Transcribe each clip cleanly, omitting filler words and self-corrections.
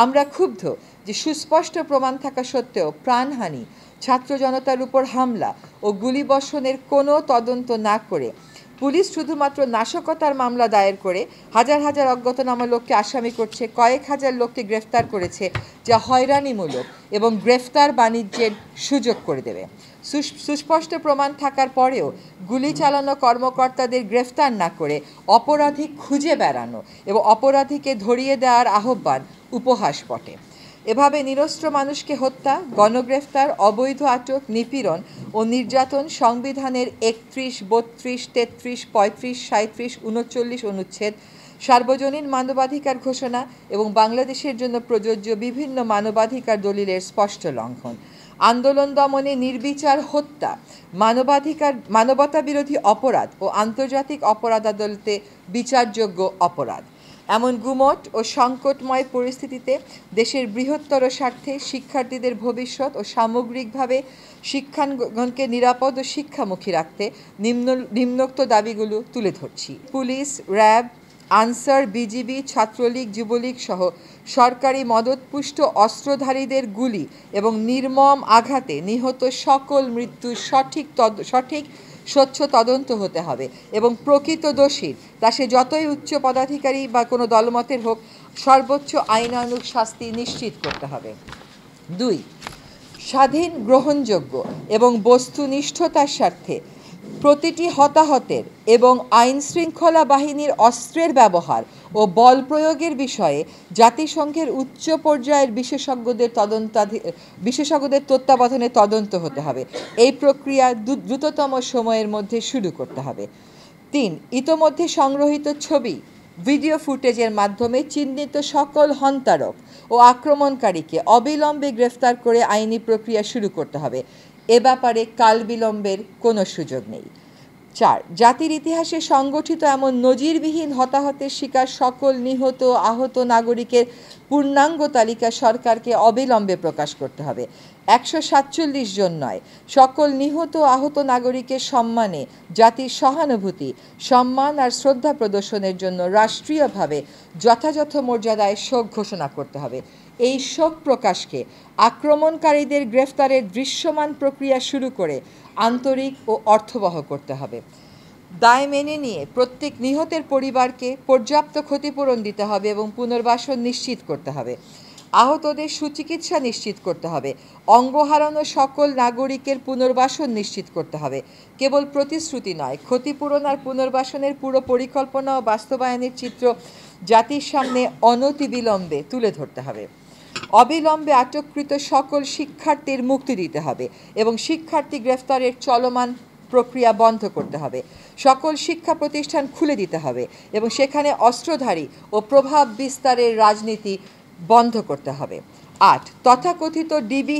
আমরা ক্ষুব্ধ যে সুস্পষ্ট প্রমাণ থাকা সত্ত্বেও প্রাণহানি, ছাত্র জনতার উপর হামলা ও গুলিবর্ষণের কোনো তদন্ত না করে পুলিশ শুধুমাত্র নাশকতার মামলা দায়ের করে হাজার হাজার অজ্ঞাতনামা লোককে আসামি করছে, কয়েক হাজার লোককে গ্রেফতার করেছে, যা হয়রানিমূলক এবং গ্রেফতার বাণিজ্যের সুযোগ করে দেবে। সুস্পষ্ট প্রমাণ থাকার পরেও গুলি চালানো কর্মকর্তাদের গ্রেফতার না করে অপরাধী খুঁজে বেড়ানো এবং অপরাধীকে ধরিয়ে দেওয়ার আহ্বান উপহাস বটে। এভাবে নিরস্ত্র মানুষকে হত্যা, গণগ্রেফতার, অবৈধ আটক, নিপীড়ন ও নির্যাতন সংবিধানের ৩১, ৩২, ৩৩, ৩৫, ৩৭, ৩৯ অনুচ্ছেদ, সার্বজনীন মানবাধিকার ঘোষণা এবং বাংলাদেশের জন্য প্রযোজ্য বিভিন্ন মানবাধিকার দলিলের স্পষ্ট লঙ্ঘন। আন্দোলন দমনে নির্বিচার হত্যা মানবতা বিরোধী অপরাধ ও আন্তর্জাতিক অপরাধ আদালতে বিচারযোগ্য অপরাধ। এমন গুমট ও সংকটময় পরিস্থিতিতে দেশের বৃহত্তর স্বার্থে শিক্ষার্থীদের ভবিষ্যৎ ও সামগ্রিকভাবে শিক্ষাঙ্গনকে নিরাপদ ও শিক্ষামুখী রাখতে নিম্নোক্ত দাবিগুলো তুলে ধরছি। Police, RAB, answer, BGB, Chhatra League, Jubo League সহ সরকারি মদতপুষ্ট অস্ত্রধারীদের গুলি এবং নির্মম আঘাতে নিহত সকল মৃত্যুর সঠিক স্বচ্ছ তদন্ত হতে হবে এবং প্রকৃত দোষীর, তা সে যতই উচ্চ পদাধিকারী বা কোনো দলমতের হোক, সর্বোচ্চ আইনানুগ শাস্তি নিশ্চিত করতে হবে। ২. স্বাধীন, গ্রহণযোগ্য এবং বস্তুনিষ্ঠতার স্বার্থে প্রতিটি হতাহতের এবং আইনশৃঙ্খলা বাহিনীর অস্ত্রের ব্যবহার ও বল প্রয়োগের বিষয়ে জাতিসংঘের উচ্চ পর্যায়ের বিশেষজ্ঞদের তত্ত্বাবধানে তদন্ত হতে হবে। এই প্রক্রিয়া দ্রুততম সময়ের মধ্যে শুরু করতে হবে। ৩. ইতোমধ্যে সংগ্রহীত ছবি, ভিডিও ফুটেজের মাধ্যমে চিহ্নিত সকল হন্তারক ও আক্রমণকারীকে অবিলম্বে গ্রেফতার করে আইনি প্রক্রিয়া শুরু করতে হবে। এ ব্যাপারে কালবিলম্বের কোনো সুযোগ নেই। ৪. জাতির ইতিহাসে সংগঠিত এমন নজিরবিহীন হতাহতের শিকার সকল নিহত আহত নাগরিকের পূর্ণাঙ্গ তালিকা সরকারকে অবিলম্বে প্রকাশ করতে হবে। ১৪৭ জন নয়, সকল নিহত আহত নাগরিকের সম্মানে জাতির সহানুভূতি, সম্মান আর শ্রদ্ধা প্রদর্শনের জন্য রাষ্ট্রীয়ভাবে যথাযথ মর্যাদায় শোক ঘোষণা করতে হবে। এই শোক প্রকাশকে আক্রমণকারীদের গ্রেফতারের দৃশ্যমান প্রক্রিয়া শুরু করে আন্তরিক ও অর্থবহ করতে হবে। দায় মেনে নিয়ে প্রত্যেক নিহতের পরিবারকে পর্যাপ্ত ক্ষতিপূরণ দিতে হবে এবং পুনর্বাসন নিশ্চিত করতে হবে। আহতদের সুচিকিৎসা নিশ্চিত করতে হবে। অঙ্গ হারানো সকল নাগরিকের পুনর্বাসন নিশ্চিত করতে হবে। কেবল প্রতিশ্রুতি নয়, ক্ষতিপূরণ আর পুনর্বাসনের পুরো পরিকল্পনা ও বাস্তবায়নের চিত্র জাতির সামনে অনতিবিলম্বে তুলে ধরতে হবে। অবিলম্বে আটককৃত সকল শিক্ষার্থীর মুক্তি দিতে হবে এবং শিক্ষার্থী গ্রেফতারের চলমান প্রক্রিয়া বন্ধ করতে হবে। সকল শিক্ষা প্রতিষ্ঠান খুলে দিতে হবে এবং সেখানে অস্ত্রধারী ও প্রভাব বিস্তারের রাজনীতি বন্ধ করতে হবে। ৮. তথাকথিত ডিবি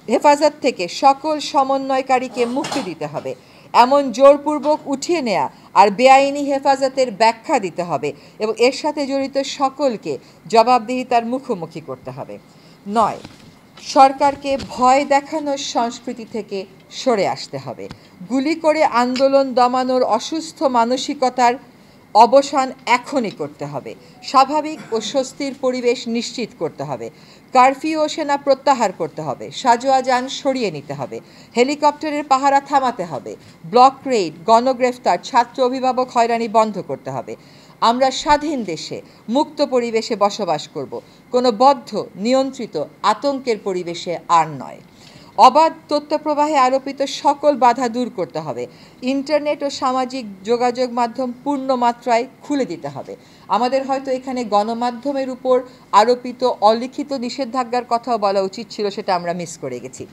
হেফাজত থেকে সকল সমন্বয়কারীকে মুক্তি দিতে হবে। এমন জোরপূর্বক উঠিয়ে নেয়া আর বেআইনি হেফাজতের ব্যাখ্যা দিতে হবে এবং এর সাথে জড়িত সকলকে জবাবদিহিতার মুখোমুখি করতে হবে। ৯. সরকারকে ভয় দেখানোর সংস্কৃতি থেকে সরে আসতে হবে। গুলি করে আন্দোলন দমানোর অসুস্থ মানসিকতার অবসান এখনই করতে হবে। স্বাভাবিক ও স্বস্তির পরিবেশ নিশ্চিত করতে হবে। কারফিউ ও সেনা প্রত্যাহার করতে হবে। সাজোয়া যান সরিয়ে নিতে হবে। হেলিকপ্টারের পাহারা থামাতে হবে। ব্লক রেইড, গণগ্রেফতার, ছাত্র অভিভাবক হয়রানি বন্ধ করতে হবে। আমরা স্বাধীন দেশে মুক্ত পরিবেশে বসবাস করব, কোনো বদ্ধ, নিয়ন্ত্রিত আতঙ্কের পরিবেশে আর নয়। অবাধ তথ্যপ্রবাহে আরোপিত সকল বাধা দূর করতে হবে। ইন্টারনেট ও সামাজিক যোগাযোগ মাধ্যম পূর্ণ মাত্রায় খুলে দিতে হবে। আমাদের হয়তো এখানে গণমাধ্যমের উপর আরোপিত অলিখিত নিষেধাজ্ঞার কথাও বলা উচিত ছিল, সেটা আমরা মিস করে গেছি।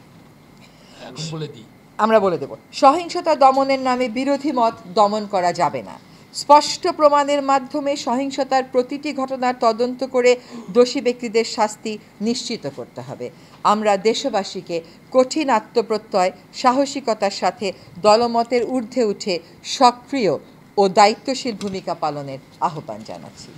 আমরা বলে দেব, সহিংসতা দমনের নামে বিরোধী মত দমন করা যাবে না। স্পষ্ট প্রমাণের মাধ্যমে সহিংসতার প্রতিটি ঘটনার তদন্ত করে দোষী ব্যক্তিদের শাস্তি নিশ্চিত করতে হবে। আমরা দেশবাসীকে কঠিন আত্মপ্রত্যয়, সাহসিকতার সাথে দলমতের ঊর্ধ্বে উঠে সক্রিয় ও দায়িত্বশীল ভূমিকা পালনের আহ্বান জানাচ্ছি।